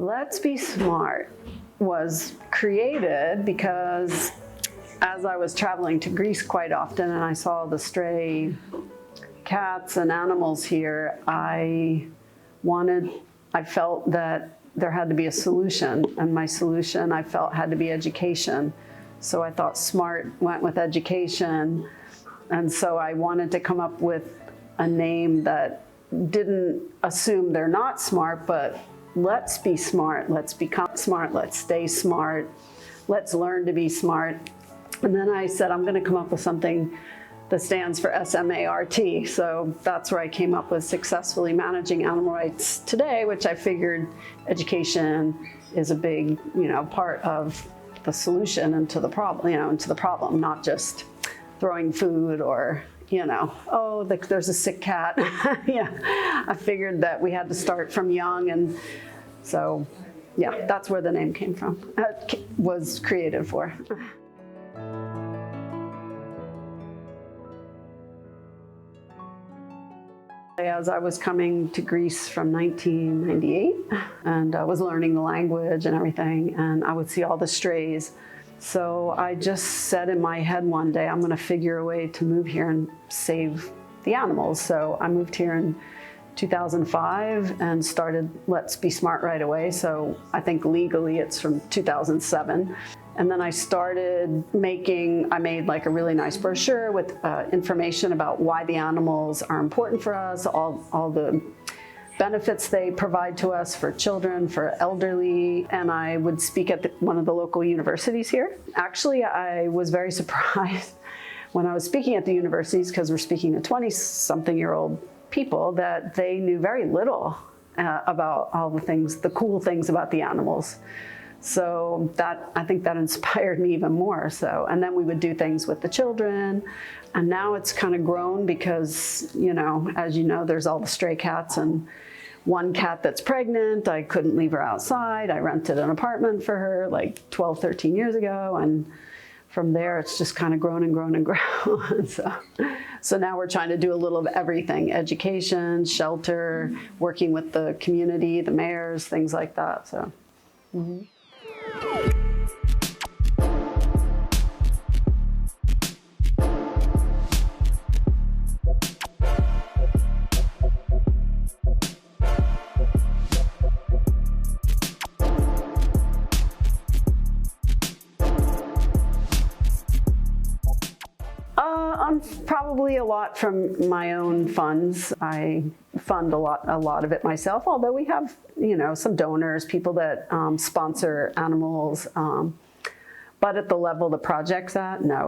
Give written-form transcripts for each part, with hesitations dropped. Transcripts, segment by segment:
Let's Be Smart was created because as I was traveling to Greece quite often and I saw the stray cats and animals here, I felt that there had to be a solution, and my solution I felt had to be education. So I thought SMART went with education, and so I wanted to come up with a name that didn't assume they're not smart, but let's be smart, let's become smart, let's stay smart, let's learn to be smart. And then I said, I'm going to come up with something that stands for S.M.A.R.T. So that's where I came up with Successfully Managing Animal Rights Today, which I figured education is a big, part of the solution into the problem, not just throwing food or, there's a sick cat. I figured that we had to start from young, and so, that's where the name came from, was created for. As I was coming to Greece from 1998, and I was learning the language and everything, and I would see all the strays. So I just said in my head one day, I'm going to figure a way to move here and save the animals. So I moved here in 2005 and started Let's Be Smart right away. So I think legally it's from 2007. And then I made like a really nice brochure with information about why the animals are important for us, all the benefits they provide to us for children, for elderly, and I would speak at one of the local universities here. Actually, I was very surprised when I was speaking at the universities, because we're speaking to 20-something-year-old people, that they knew very little about all the cool things about the animals. So I think that inspired me even more. So, and then we would do things with the children, and now it's kind of grown because, as you know, there's all the stray cats, and one cat that's pregnant, I couldn't leave her outside. I rented an apartment for her like 12, 13 years ago, and from there it's just kind of grown and grown and grown. So now we're trying to do a little of everything: education, shelter, working with the community, the mayors, things like that. So. Mm-hmm. Probably a lot from my own funds. I fund a lot of it myself, although we have, some donors, people that sponsor animals. But at the level the project's at, no,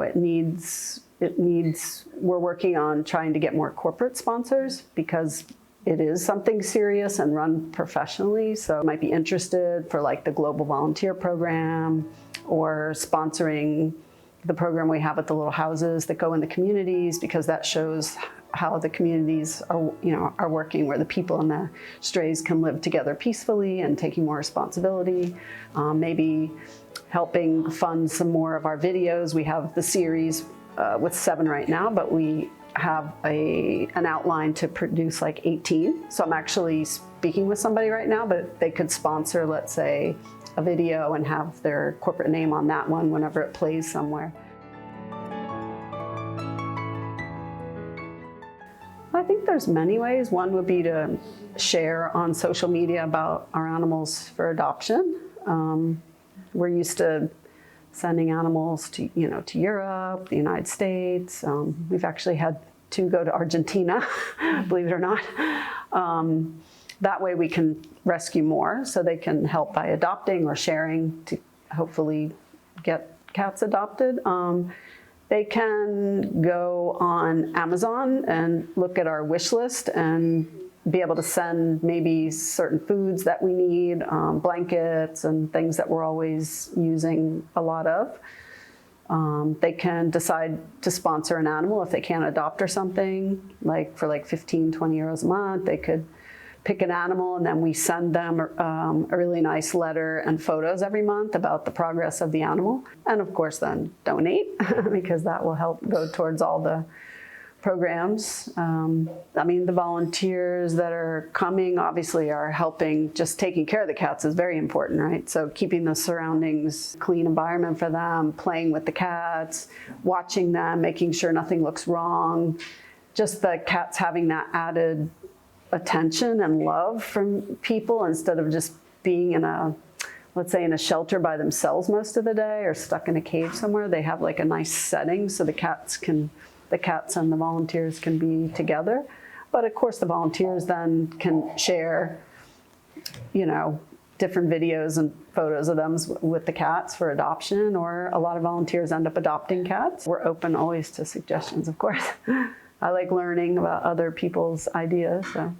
we're working on trying to get more corporate sponsors, because it is something serious and run professionally. So might be interested for like the Global Volunteer Program, or sponsoring the program we have at the little houses that go in the communities, because that shows how the communities are working, where the people and the strays can live together peacefully and taking more responsibility. Maybe helping fund some more of our videos. We have the series with 7 right now, but we have an outline to produce like 18. So I'm actually speaking with somebody right now, but they could sponsor, let's say, a video and have their corporate name on that one whenever it plays somewhere. I think there's many ways. One would be to share on social media about our animals for adoption. We're used to sending animals to Europe, the United States. We've actually had 2 go to Argentina, believe it or not. That way we can rescue more, so they can help by adopting or sharing to hopefully get cats adopted. They can go on Amazon and look at our wish list and be able to send maybe certain foods that we need, blankets and things that we're always using a lot of. They can decide to sponsor an animal if they can't adopt or something, like for like 15, 20 euros a month. They could pick an animal, and then we send them a really nice letter and photos every month about the progress of the animal. And of course then donate, because that will help go towards all the programs. I mean, the volunteers that are coming obviously are helping. Just taking care of the cats is very important, right? So keeping the surroundings clean environment for them, playing with the cats, watching them, making sure nothing looks wrong. Just the cats having that added attention and love from people instead of just being in a, let's say, in a shelter by themselves most of the day or stuck in a cage somewhere. They have like a nice setting so the cats and the volunteers can be together. But of course the volunteers then can share, different videos and photos of them with the cats for adoption, or a lot of volunteers end up adopting cats. We're open always to suggestions, of course. I like learning about other people's ideas, so.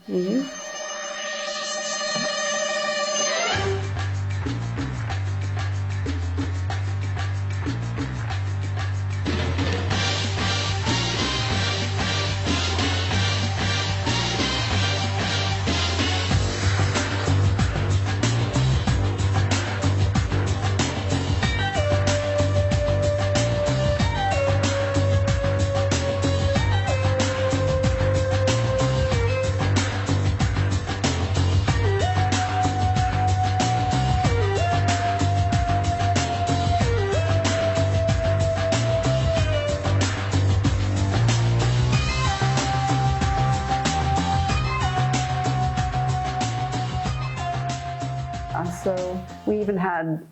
So we even had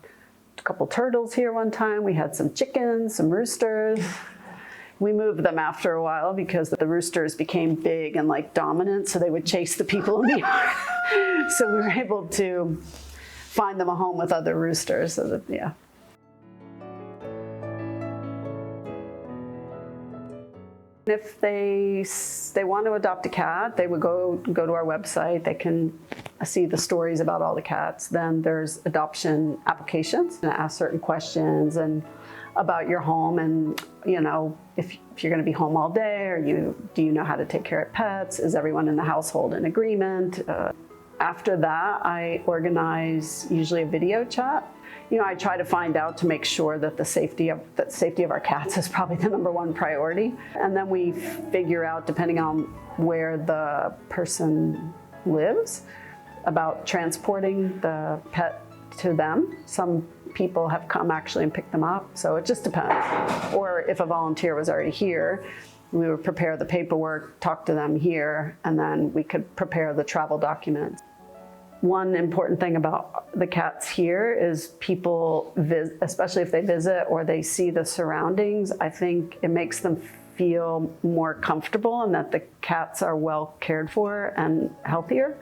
a couple turtles here one time. We had some chickens, some roosters. We moved them after a while because the roosters became big and like dominant, so they would chase the people in the yard. So we were able to find them a home with other roosters. So that, yeah. If they want to adopt a cat, they would go to our website. They can see the stories about all the cats. Then there's adoption applications and ask certain questions and about your home, and if you're going to be home all day, or do you know how to take care of pets? Is everyone in the household in agreement? After that, I organize usually a video chat. I try to find out to make sure that the safety of our cats is probably the #1 priority. And then we figure out, depending on where the person lives, about transporting the pet to them. Some people have come actually and picked them up, so it just depends. Or if a volunteer was already here, we would prepare the paperwork, talk to them here, and then we could prepare the travel documents. One important thing about the cats here is people, especially if they visit or they see the surroundings, I think it makes them feel more comfortable and that the cats are well cared for and healthier.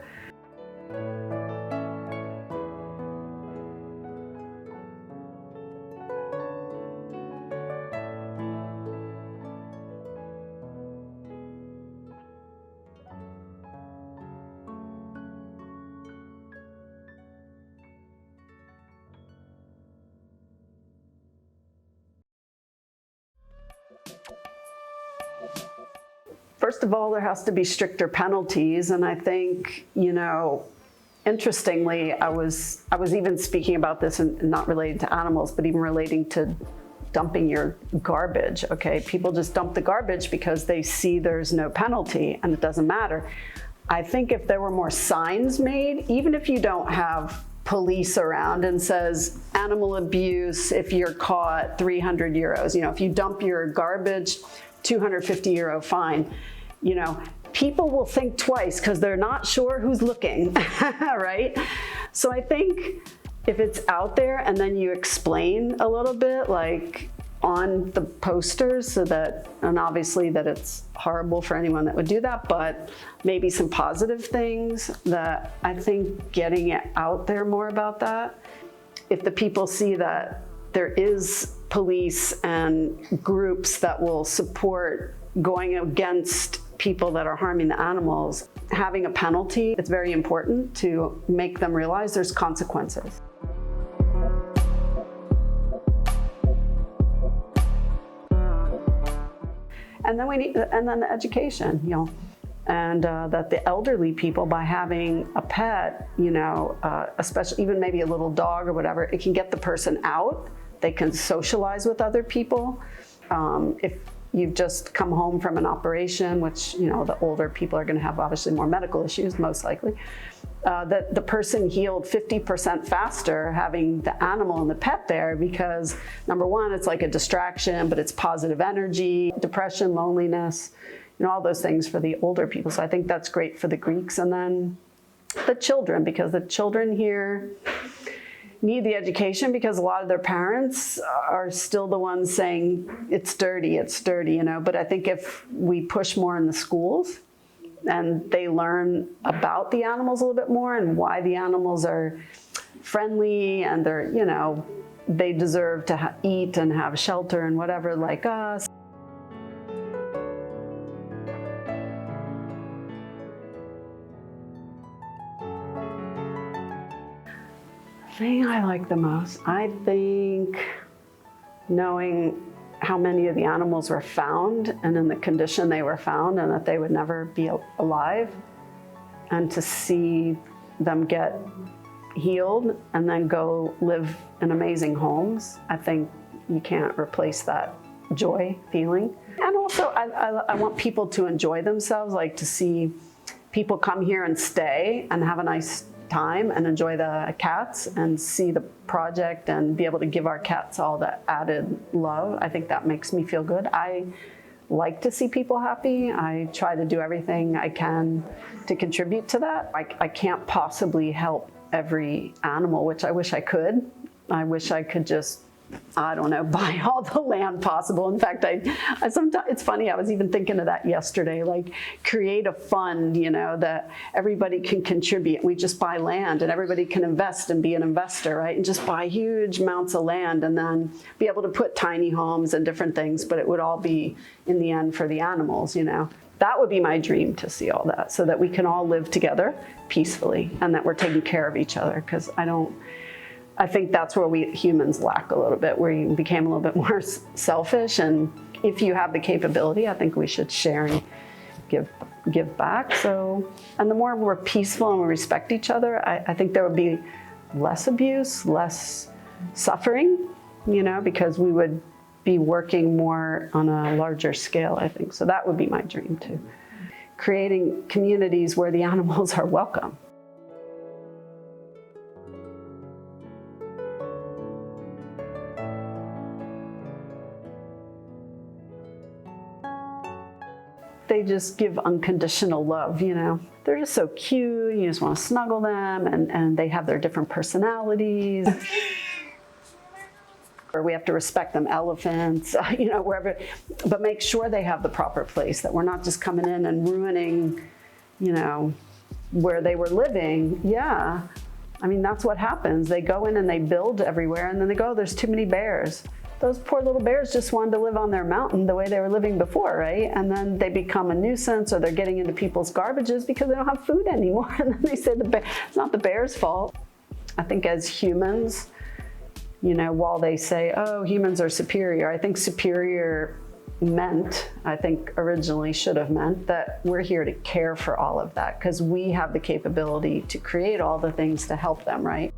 First of all, there has to be stricter penalties, and I think, interestingly, I was even speaking about this, and not related to animals, but even relating to dumping your garbage, okay? People just dump the garbage because they see there's no penalty, and it doesn't matter. I think if there were more signs made, even if you don't have police around and says animal abuse, if you're caught, 300 euros, if you dump your garbage, 250 euro fine, people will think twice because they're not sure who's looking, right? So I think if it's out there and then you explain a little bit, like on the posters, so that, and obviously that it's horrible for anyone that would do that, but maybe some positive things, that I think getting it out there more about that. If the people see that there is police and groups that will support going against people that are harming the animals, having a penalty, it's very important to make them realize there's consequences. And then the education, and that the elderly people, by having a pet, especially even maybe a little dog or whatever, it can get the person out. They can socialize with other people. If you've just come home from an operation, which, you know, the older people are going to have obviously more medical issues, most likely. That the person healed 50% faster having the animal and the pet there, because number one, it's like a distraction, but it's positive energy, depression, loneliness, you know, all those things for the older people. So I think that's great for the Greeks. And then the children, because the children here need the education, because a lot of their parents are still the ones saying it's dirty, you know. But I think if we push more in the schools and they learn about the animals a little bit more and why the animals are friendly and they're, you know, they deserve to eat and have shelter and whatever like us. The thing I like the most, I think knowing how many of the animals were found and in the condition they were found and that they would never be alive, and to see them get healed and then go live in amazing homes. I think you can't replace that joy feeling. And also I want people to enjoy themselves, like to see people come here and stay and have a nice time and enjoy the cats and see the project and be able to give our cats all the added love. I think that makes me feel good. I like to see people happy. I try to do everything I can to contribute to that. I can't possibly help every animal, which I wish I could. I wish I could just, I don't know, buy all the land possible. In fact, I sometimes, it's funny, I was even thinking of that yesterday, like create a fund, you know, that everybody can contribute. We just buy land and everybody can invest and be an investor, right? And just buy huge amounts of land and then be able to put tiny homes and different things, but it would all be in the end for the animals, you know. That would be my dream, to see all that, so that we can all live together peacefully and that we're taking care of each other. Because I think that's where we humans lack a little bit, where you became a little bit more selfish. And if you have the capability, I think we should share and give back. So, and the more we're peaceful and we respect each other, I think there would be less abuse, less suffering, you know, because we would be working more on a larger scale, I think. So that would be my dream too. Creating communities where the animals are welcome. They just give unconditional love, you know. They're just so cute, you just want to snuggle them, and they have their different personalities. Or we have to respect them, elephants, you know, wherever, but make sure they have the proper place, that we're not just coming in and ruining, you know, where they were living. Yeah, I mean, that's what happens. They go in and they build everywhere, and then they go, oh, there's too many bears. Those poor little bears just wanted to live on their mountain the way they were living before, right? And then they become a nuisance, or they're getting into people's garbages because they don't have food anymore. And then they say it's not the bear's fault. I think as humans, you know, while they say, oh, humans are superior, I think superior meant, I think originally should have meant that we're here to care for all of that, because we have the capability to create all the things to help them, right?